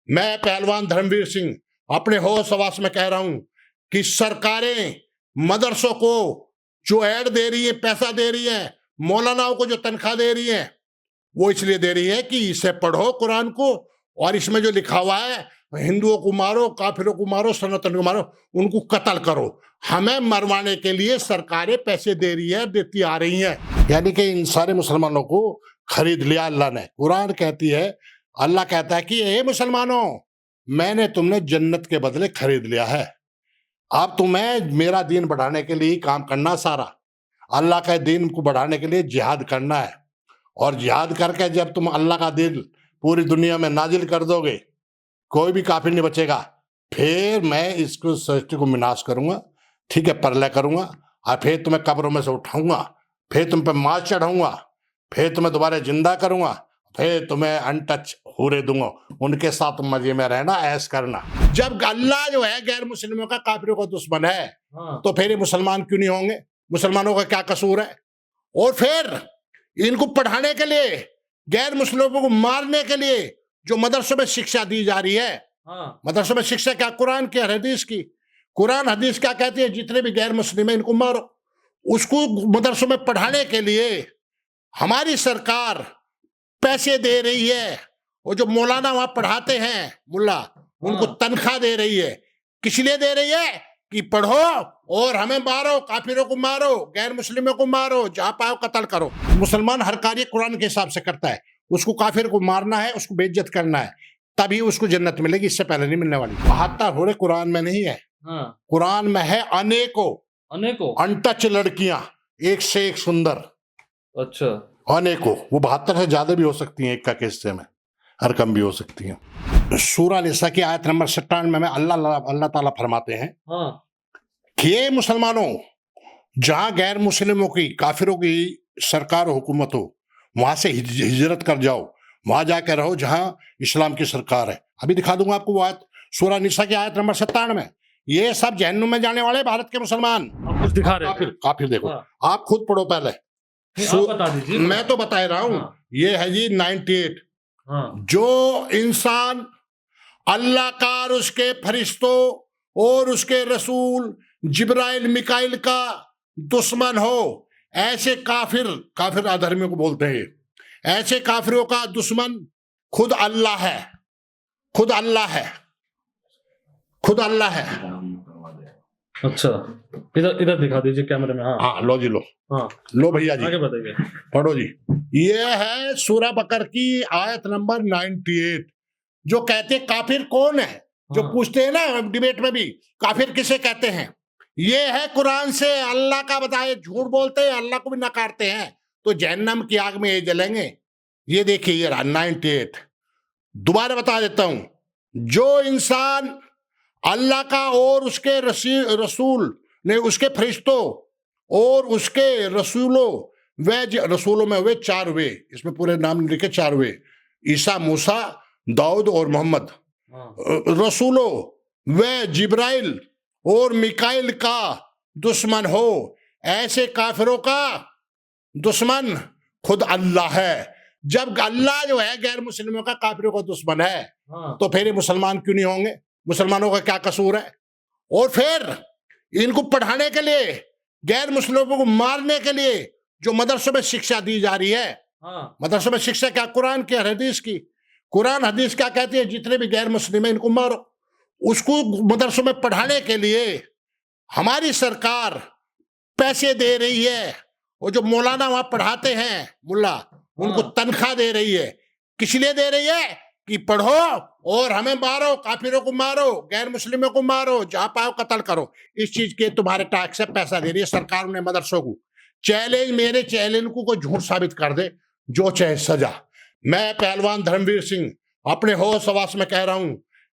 मैं पहलवान धर्मवीर सिंह अपने होश हवास में कह रहा हूं कि सरकारें मदरसों को जो ऐड दे रही है, पैसा दे रही है, मौलानाओं को जो तनख्वाह दे रही है, वो इसलिए दे रही है कि इसे पढ़ो कुरान को, और इसमें जो लिखा हुआ है हिंदुओं को मारो, काफिरों को मारो, सनातन को मारो, उनको कत्ल करो। हमें मरवाने के लिए सरकारें पैसे दे रही है, देती आ रही हैं। यानी कि इन सारे मुसलमानों को खरीद लिया अल्लाह ने। कुरान कहती है, अल्लाह कहता है कि हे मुसलमानों, मैंने तुमने जन्नत के बदले खरीद लिया है। अब तुम्हें मेरा दीन बढ़ाने के लिए काम करना, सारा अल्लाह का दीन को बढ़ाने के लिए जिहाद करना है। और जिहाद करके जब तुम अल्लाह का दीन पूरी दुनिया में नाजिल कर दोगे, कोई भी काफिर नहीं बचेगा। फिर मैं इसको सृष्टि को विनाश करूंगा, ठीक है, प्रलय करूंगा, और फिर तुम्हें कब्रों में से उठाऊंगा, फिर तुम पे मार चढ़ाऊंगा, फिर तुम्हें दोबारा जिंदा करूंगा, फिर तुम्हें अनटच होने दूंगा, उनके साथ मजे में रहना, ऐश करना। जब अल्लाह जो है गैर मुस्लिमों का, काफिरों का दुश्मन है, तो फिर ये मुसलमान क्यों नहीं होंगे? मुसलमानों का क्या कसूर है? और फिर इनको पढ़ाने के लिए, गैर मुस्लिमों को मारने के लिए जो मदरसों में शिक्षा दी जा रही है, मदरसों में शिक्षा क्या? कुरान की, हदीस की। कुरान हदीस क्या कहती है? जितने भी गैर मुस्लिम है इनको मारो। उसको मदरसों में पढ़ाने के लिए हमारी सरकार पैसे दे रही है, और जो मौलाना वहां पढ़ाते हैं, मुल्ला, उनको तनख्वाह दे रही है। किस लिए दे रही है? कि पढ़ो और हमें मारो, काफिरों को मारो, गैर मुस्लिमों को मारो, जहां पाओ कत्ल करो। मुसलमान हर कार्य कुरान के हिसाब से करता है। उसको काफिर को मारना है, उसको बेइज्जत करना है, तभी उसको जन्नत मिलेगी, इससे पहले नहीं मिलने वाली। 72 होरे कुरान में नहीं है। कुरान में है अनेकों अनटच लड़कियां, एक से एक सुंदर। अच्छा, अनेकों। वो 72 से ज्यादा भी हो सकती हैं एक का हिस्से में, हर कम भी हो सकती हैं। सूरह निसा की आयत नंबर 97 में अल्लाह ताला फरमाते हैं कि ये मुसलमानों, जहां गैर मुस्लिमों की, काफिरों की सरकार हुकूमत हो, वहां से हिजरत कर जाओ, वहां जाकर रहो जहां इस्लाम की सरकार है। अभी दिखा दूंगा आपको वो आयत, सूरह निसा की आयत नंबर 97 में। ये सब जहन्नुम में जाने वाले भारत के मुसलमान। आप कुछ दिखा रहे हैं? काफिर देखो, आप खुद पढ़ो पहले। आप बता दीजिए। मैं तो बता रहा हूं। ये है जी 98। जो इंसान अल्लाह का और उसके फरिश्तों और उसके रसूल जिब्राइल मिकाइल का दुश्मन हो, ऐसे काफिर अधर्मियों को बोलते हैं, ऐसे काफिरों का दुश्मन खुद अल्लाह है। खुद अल्लाह है। खुद अल्लाह है। अच्छा, इधर दिखा दीजिए कैमरे में। हाँ, लो जी, लो। लो भैया जी, आगे बताइए। पढ़ो जी। ये है सूरह बकर की आयत नंबर 98, जो कहते हैं काफिर कौन है। जो पूछते हैं ना डिबेट में भी, काफिर किसे कहते हैं? ये है कुरान से अल्लाह का बताए, झूठ बोलते हैं, अल्लाह को भी नकारते हैं, तो जहन्नम की आग में ये जलेंगे। ये देखिए, ये 98। दोबारा बता देता हूं। जो इंसान अल्लाह का और उसके रसूल ने, उसके फरिश्तों और उसके रसूलों में वे 4 वे, इसमें पूरे नाम लिखे 4 वे, ईसा, मूसा, दाऊद और मोहम्मद, रसूलों व जिब्राइल और मिकाइल का दुश्मन हो, ऐसे काफिरों का दुश्मन खुद अल्लाह है। जब अल्लाह जो है गैर मुस्लिमों का, काफिरों का दुश्मन है, तो फिर ये मुसलमान क्यों नहीं होंगे? मुसलमानों का क्या कसूर है? और फिर इनको पढ़ाने के लिए, गैर मुस्लिमों को मारने के लिए जो मदरसों में शिक्षा दी जा रही है, मदरसों में शिक्षा क्या? कुरान की, हदीस की। कुरान हदीस क्या कहती है? जितने भी गैर मुस्लिम है इनको मारो। उसको मदरसों में पढ़ाने के लिए हमारी सरकार पैसे दे रही है, और जो मौलाना वहां पढ़ाते हैं, मुल्ला, उनको तनख्वाह दे रही है। किस लिए दे रही है? कि पढ़ो और हमें मारो, काफिरों को मारो, गैर मुस्लिमों को मारो, जहां पाओ कत्ल करो। इस चीज के तुम्हारे टैक्स से पैसा दे रही है सरकार ने मदरसों को। चैलेंज, मेरे चैलेंज को कोई झूठ साबित कर दे, जो चाहे सजा। मैं पहलवान धर्मवीर सिंह अपने होश हवास में कह रहा हूं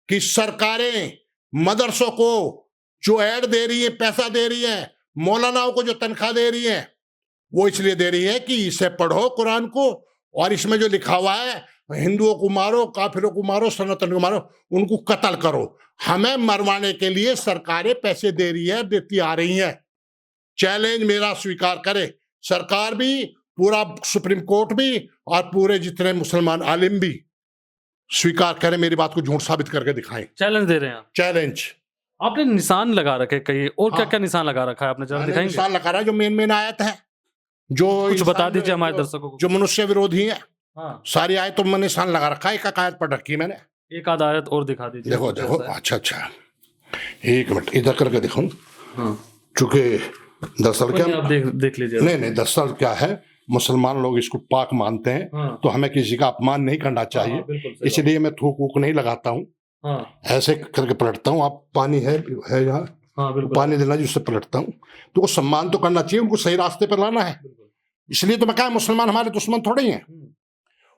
कि सरकारें मदरसों को जो ऐड दे रही है, पैसा दे रही है, मौलानाओं को जो तनख्वाह दे रही है, वो इसलिए दे रही है कि इसे पढ़ो कुरान को, और इसमें जो लिखा हुआ है हिंदुओं को मारो, काफिरों को मारो, सनातन को मारो, उनको कत्ल करो। हमें मरवाने के लिए सरकारें पैसे दे रही है, देती आ रही हैं। चैलेंज मेरा स्वीकार करे सरकार भी, पूरा सुप्रीम कोर्ट भी, और पूरे जितने मुसलमान आलिम भी। स्वीकार करें, मेरी बात को झूठ साबित करके दिखाएं। चैलेंज दे रहे हैं आप। चैलेंज। आपने निशान लगा रखे कई, और क्या हाँ। क्या निशान लगा रखा है आपने, जरा दिखाएंगे? निशान लगा रहा है जो मेन आयत है, जो कुछ बता इंसान दीजिए हमारे जो- दर्शकों को। जो मनुष्य विरोधी है, हाँ, सारी आयतों में निशान लगा रखा है। एक आयत पढ़ रखी है मैंने। एक आध आयत और दिखा दीजिए। देखो कुछ देखो, ऐसा है। अच्छा, एक मिनट इधर करके दिखाऊं, हाँ, चूंकि दरअसल कोई नहीं, क्या, आप देख लीजिए। नहीं दरअसल क्या है, मुसलमान लोग इसको पाक मानते हैं, हाँ, तो हमें किसी का अपमान नहीं करना चाहिए। हाँ, बिल्कुल सही इसलिए मैं थूक वूक नहीं लगाता हूँ, बात। हाँ, ऐसे करके पलटता हूँ। आप पानी है यहाँ, हाँ, बिल्कुल पानी देना जिससे पलटता हूँ, तो वो सम्मान तो करना चाहिए, उनको सही रास्ते पर लाना है। बिल्कुल। इसलिए तो मैं कहा मुसलमान हमारे दुश्मन थोड़े ही हैं।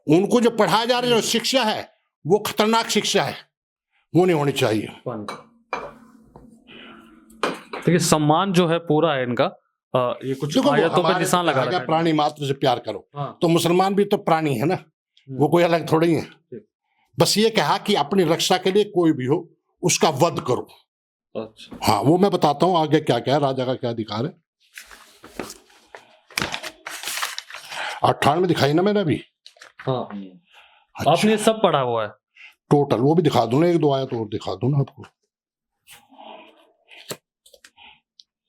उनको जो पढ़ाया जा रहा है, जो शिक्षा है, वो खतरनाक शिक्षा है, वो नहीं होनी चाहिए। देखिए सम्मान जो है पूरा है इनका। ये कुछ देखो, वो आयतों पे हमारे निशान लगा कहा रखा गया, है। प्राणी मात्र से प्यार करो, हाँ, तो मुसलमान भी तो प्राणी है ना, वो कोई अलग थोड़ी है। ठीक। बस ये कहा कि अपनी रक्षा के लिए कोई भी हो उसका वध करो। अच्छा, हाँ, वो मैं बताता हूँ आगे क्या क्या है, राजा का क्या अधिकार है। 98 दिखाई ना मैंने अभी। हाँ, अच्छा, आपने ये सब पढ़ा हुआ है? टोटल वो भी दिखा दूं ना, एक दो आयत और दिखा दूं ना आपको।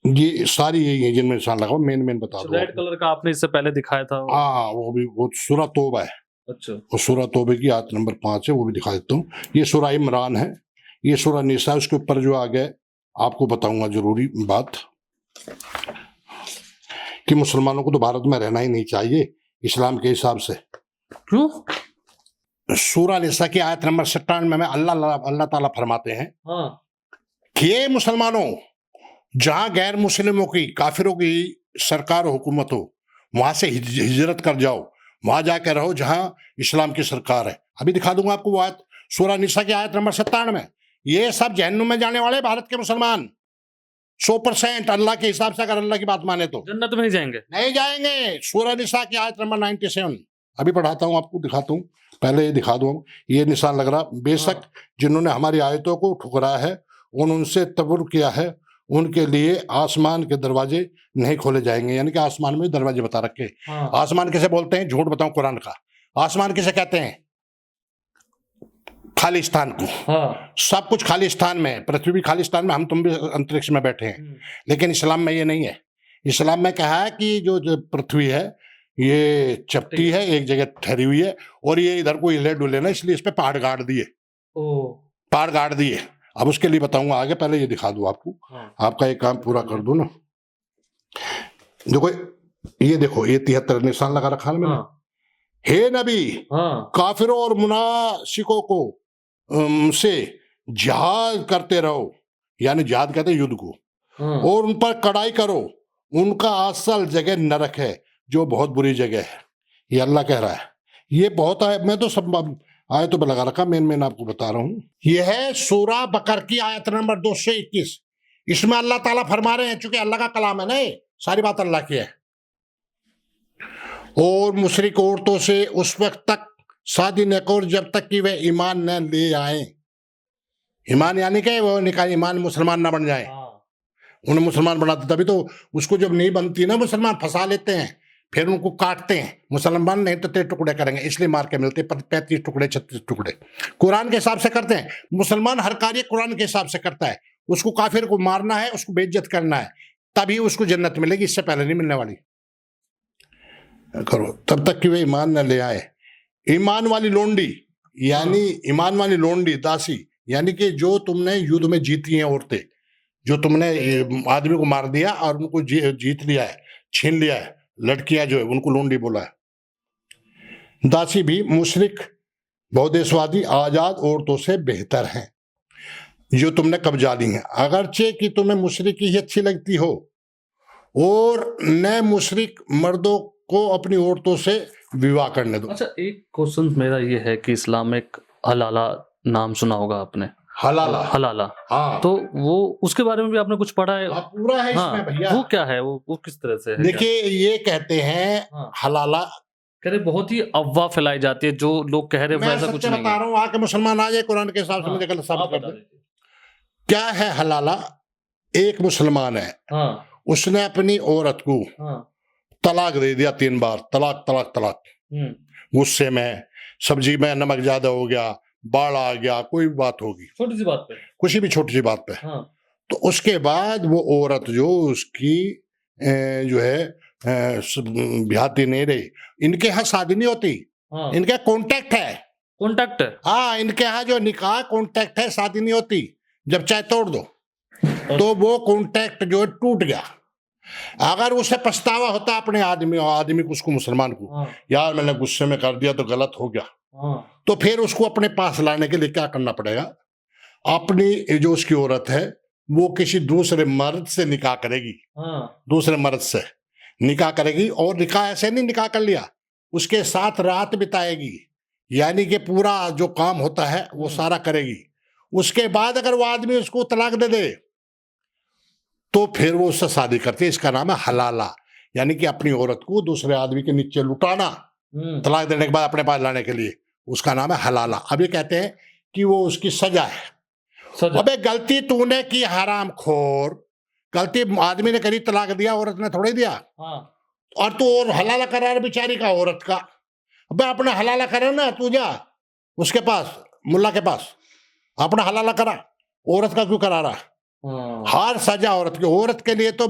ये सारी यही है जिनमें निशान लगा, मेन बता दूं। रेड कलर का आपने इससे पहले दिखाया था। हाँ, वो भी, वो सूरह तौबा है। अच्छा, वो सूरह तौबे की आयत नंबर 5 है, वो भी दिखा देता हूँ। ये सूरह इमरान है, ये सूरह निसा, उसके ऊपर जो आ गए आपको बताऊंगा जरूरी बात, कि मुसलमानों को तो भारत में रहना ही नहीं चाहिए इस्लाम के हिसाब से। क्यों? सूरह निसा की आयत नंबर 97 में अल्लाह ताला फरमाते हैं हाँ, कि ये मुसलमानों, जहां गैर मुस्लिमों की, काफिरों की सरकार और हुकूमत हो, वहां से हिजरत कर जाओ, वहां जाकर रहो जहां इस्लाम की सरकार है। अभी दिखा दूंगा आपको वो आयत, सूरह निसा की आयत नंबर 97 में। ये सब जहन्नुम में जाने वाले भारत के मुसलमान 100% अल्लाह के हिसाब से, अगर अल्लाह की बात माने तो जन्नत में नहीं जाएंगे। नहीं जाएंगे। सूरह निसा की आयत नंबर 97 अभी पढ़ाता हूँ आपको, दिखाता हूँ। पहले ये दिखा दूं, ये निशान लग रहा। बेशक जिन्होंने हमारी आयतों को ठुकराया है, उनसे तबुर किया है, उनके लिए आसमान के दरवाजे नहीं खोले जाएंगे। यानी कि आसमान में दरवाजे बता रखे। हाँ, आसमान किसे बोलते हैं? झूठ बताऊं कुरान का। आसमान किसे कहते हैं? खालिस्तान को। हाँ, सब कुछ खालिस्तान में है, पृथ्वी भी खालिस्तान में, हम तुम भी अंतरिक्ष में बैठे हैं। लेकिन इस्लाम में ये नहीं है। इस्लाम में कहा है कि जो पृथ्वी है ये चपटी है, एक जगह ठहरी हुई है, और ये इधर को हिले डुले ना, इसलिए इस पे पहाड़ गाड़ दिए, पहाड़ गाड़ दिए। अब उसके लिए बताऊंगा आगे, पहले ये दिखा दूं आपको। हाँ, आपका एक काम पूरा कर दूं ना। देखो, ये देखो, ये 73 निशान लगा रखा है मैंने। हाँ, हे नबी, हाँ, काफिरों और मुनाफिकों को से जिहाद करते रहो, यानी जिहाद कहते हैं युद्ध को, हाँ, और उन पर कड़ाई करो। उनका असल जगह नरक है, जो बहुत बुरी जगह है। ये अल्लाह कह रहा है। ये बहुत है, मैं तो सब आयतों पर लगा रखा, मेन आपको बता रहा हूँ। यह है सूरह बकर की आयत नंबर 221। इसमें अल्लाह ताला फरमा रहे हैं, चूंकि अल्लाह का कलाम है ना, ये सारी बात अल्लाह की है। और मुशरिक औरतों से उस वक्त तक शादी न करो जब तक कि वे ईमान न ले आए। ईमान यानी कि वो निकाह, ईमान मुसलमान ना बन जाए। हाँ, उन्हें मुसलमान बनाते, तभी तो उसको जब नहीं बनती ना, मुसलमान फंसा लेते हैं, फिर उनको काटते हैं। मुसलमान नहीं तो 3 टुकड़े करेंगे, इसलिए मार के मिलते 35 टुकड़े 36 टुकड़े। कुरान के हिसाब से करते हैं। मुसलमान हर कार्य कुरान के हिसाब से करता है। उसको काफिर को मारना है, उसको बेइज्जत करना है, तभी उसको जन्नत मिलेगी, इससे पहले नहीं मिलने वाली। करो तब तक कि वे ईमान न ले आए। ईमान वाली लोंडी, यानी ईमान वाली लोंडी, दासी, यानी कि जो तुमने युद्ध में जीती हैं औरतें, जो तुमने आदमी को मार दिया और उनको जीत लिया है, छीन लिया है, लड़कियां जो है उनको लोंडी बोला है। दासी भी मुशरिक बहुदेशवादी आजाद औरतों से बेहतर हैं, जो तुमने कब्जा ली हैं, अगरचे कि तुम्हें मुशरिक ही अच्छी लगती हो। और न मुशरिक मर्दों को अपनी औरतों से विवाह करने दो। अच्छा, एक क्वेश्चन मेरा ये है कि इस्लाम में एक हलाला नाम सुना होगा आपने? हलाला, हलाला, हाँ, तो वो उसके बारे में भी आपने कुछ पढ़ा है? हाँ, पूरा है हाँ, इसमें भैया। वो क्या है? वो किस तरह से है? देखिए, ये कहते हैं हाँ, हलाला, कह रहे बहुत ही अफवाह फैलाई जाती है, जो लोग कह रहे हैं मैं वैसा कुछ सच्चे नहीं बता है। रहा हूँ, आके मुसलमान आ जाए कुरान के हिसाब से हाँ, मुझे गलत आप साबित कर बता दे। दीजिए। क्या है हलाला? एक मुसलमान है, हाँ, उसने अपनी औरत को हाँ, तलाक दे दिया 3 बार, तलाक तलाक तलाक। गुस्से में, सब्जी में नमक ज्यादा हो गया, बाढ़ आ गया, कोई भी बात होगी, छोटी सी बात पे। किसी भी छोटी सी बात पे, हाँ। तो उसके बाद वो औरत जो उसकी जो है ब्याहती नहीं रही। इनके यहाँ शादी नहीं होती, हाँ। इनका कॉन्टैक्ट है। कॉन्टैक्ट है। हाँ, इनके यहाँ जो निकाह कॉन्टैक्ट है, शादी नहीं होती। जब चाहे तोड़ दो, तो वो कॉन्टैक्ट जो है टूट गया। अगर उसे पछतावा होता अपने आदमी को, उसको मुसलमान को, हाँ। यार मैंने गुस्से में कर दिया तो गलत हो गया, हाँ। तो फिर उसको अपने पास लाने के लिए क्या करना पड़ेगा? अपनी जो उसकी औरत है वो किसी दूसरे मर्द से निकाह करेगी। हाँ। दूसरे मर्द से निकाह करेगी, और निकाह ऐसे नहीं निकाह कर लिया, उसके साथ रात बिताएगी, यानी कि पूरा जो काम होता है वो सारा करेगी। उसके बाद अगर वो आदमी उसको तलाक दे दे तो फिर वो उससे शादी करती है। इसका नाम है हलाला, यानी कि अपनी औरत को दूसरे आदमी के नीचे लुटाना, तलाक देने के बाद अपने पास लाने के लिए, उसका नाम है हलाला। अब ये कहते हैं कि वो उसकी सजा है। सजा। अबे गलती तूने की हराम खोर, गलती आदमी ने करी, तलाक दिया, औरत ने थोड़ी दिया। हाँ। और तू और हलाला करा रहा बेचारी का, औरत का। अबे अपना हलाला करे ना, तू जा उसके पास, मुल्ला के पास, अपना हलाला करा, औरत का क्यों करा रहा? हाँ। हर सजा औरत के लिए तो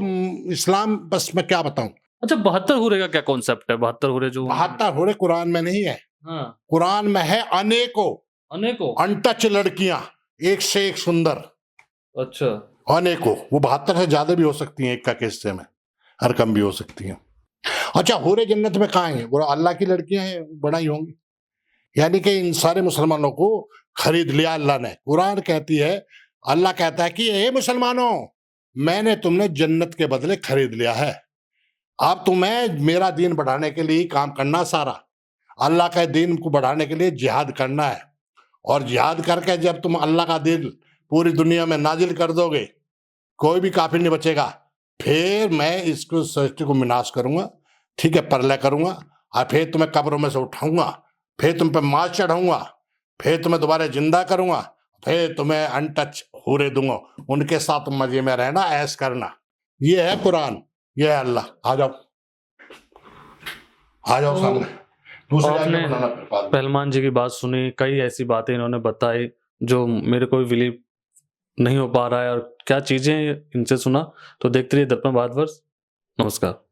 इस्लाम, बस मैं क्या बताऊं। अच्छा, 72 हुरे का क्या कॉन्सेप्ट है? 72 हुरे जो 72 होरे कुरान में नहीं है। हाँ। कुरान में है अनेकों अनेकों। अनटच लड़कियां, एक से एक सुंदर, अच्छा। अनेकों। वो 72 से ज्यादा भी हो सकती हैं एक का किस्से में, हर कम भी हो सकती हैं। अच्छा, होरे जन्नत में कहाँ हैं? वो अल्लाह की लड़कियां हैं, बड़ा ही होंगी। यानी कि इन सारे मुसलमानों को खरीद लिया अल्लाह ने। कुरान कहती है, अल्लाह कहता है कि हे मुसलमानों, मैंने तुमने जन्नत के बदले खरीद लिया है। अब तुम्हें मेरा दीन बढ़ाने के लिए ही काम करना, सारा अल्लाह का दीन को बढ़ाने के लिए जिहाद करना है। और जिहाद करके जब तुम अल्लाह का दीन पूरी दुनिया में नाजिल कर दोगे, कोई भी काफिर नहीं बचेगा, फिर मैं इसको सृष्टि को विनाश करूंगा, ठीक है, प्रलय करूंगा, और फिर तुम्हें कब्रों में से उठाऊंगा, फिर तुम पे मार चढ़ाऊंगा, फिर तुम्हें दोबारा जिंदा करूंगा, फिर तुम्हें अनटच होरे दूंगा, उनके साथ मजे में रहना, ऐश करना। ये है कुरान, ये है अल्लाह। आ जाओ, आ जाओ सामने। दूसरे आपने आगे बनाना फिर बाद में। पहलवान जी की बात सुनी, कई ऐसी बातें इन्होंने बताई जो मेरे को बिलीव नहीं हो पा रहा है, और क्या चीजें इनसे सुना। तो देखते रहिए दर्पण भारतवर्ष। नमस्कार।